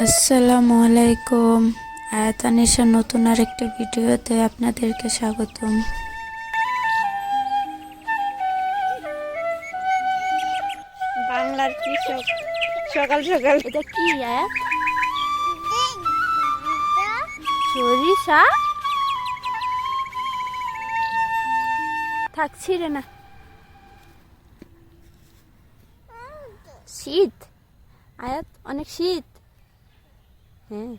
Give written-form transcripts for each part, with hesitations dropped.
আসসালামু আলাইকুম। আয়াতানিশার নতুন আরেকটি ভিডিওতে আপনাদেরকে স্বাগতম। বাংলার কৃষক সকাল সকাল এটা কি আয়াত? সরিষা থাকছি রে না। শীত আয়াত, অনেক শীত। হ্যাঁ,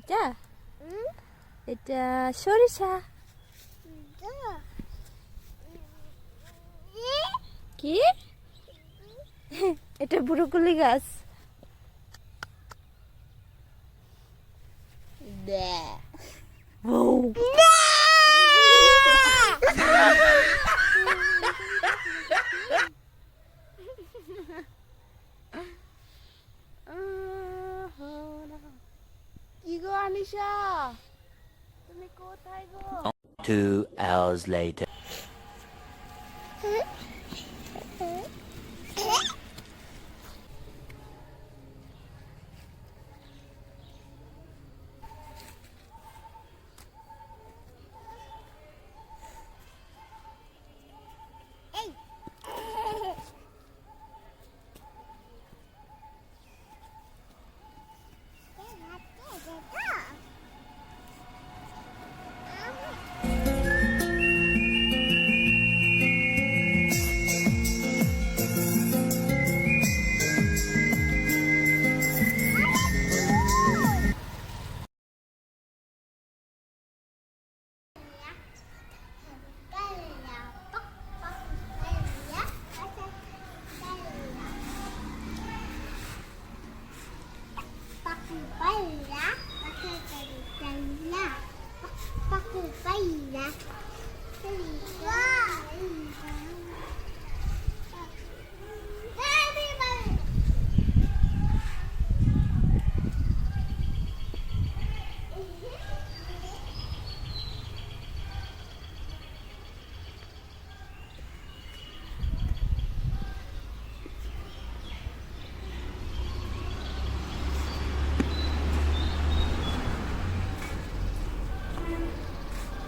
এটা এটা সরিষা। কি? এটা ব্রুকলি গাছ। কি গো আনিশা, তুমি কোথায় গো? 2 hours later.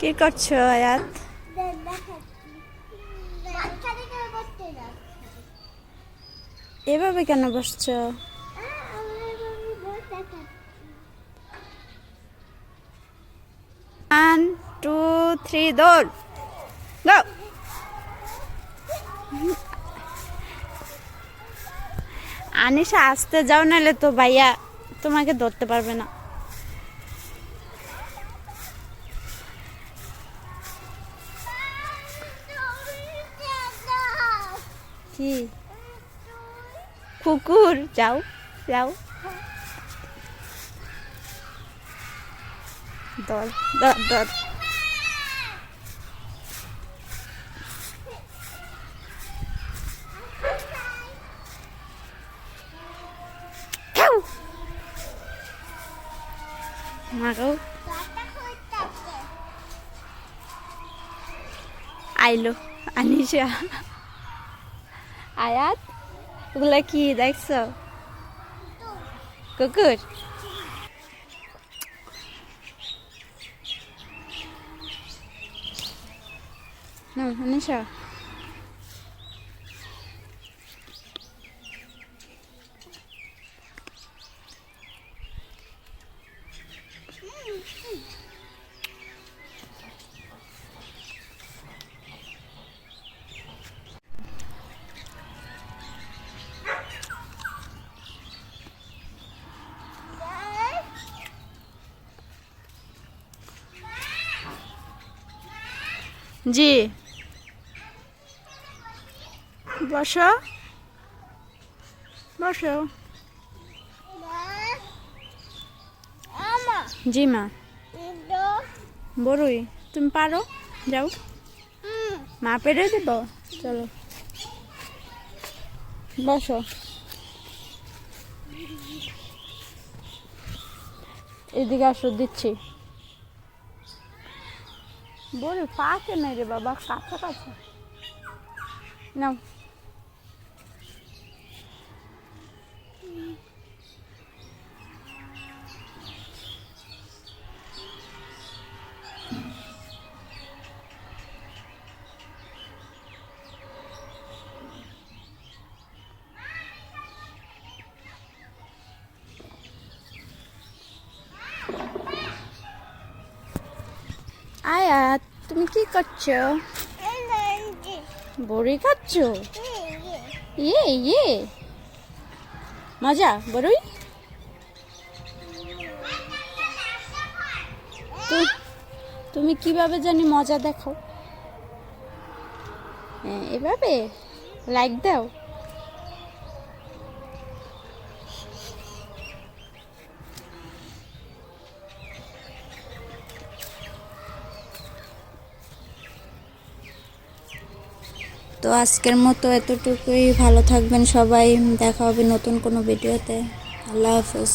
কি করছো আয়াত? এভাবে কেন বসছো? 1 2 3 দৌড়, গো। আনিশা আসতে যাও, নাহলে তো ভাইয়া তোমাকে ধরতে পারবে না। কি কুকুর? যাও যাও, দর দর দর। মাগো আইলো আনিশা। আয়াত, ওগুলা কি দেখছো? কুকুর? না আনিশা, জি বসো বসো। জি মা, বড়ই তুমি পারো, যাও। মা পেরে দেব, চলো বসো। এদিকে আসো, দিচ্ছি। বড়ি পাকে নাই রে বাবা, কাঁচা কাঁচা। নাও আয়াত তুমি কি করছো? বড়ি খাচ্ছো? ইয়ে মজা বড়ই। তুমি কিভাবে জানি মজা দেখো? হ্যাঁ, এভাবে লাইক দাও। তো আজকের মতো এতটুকুই। ভালো থাকবেন সবাই, দেখা হবে নতুন কোনো ভিডিওতে। আল্লাহ হাফেজ।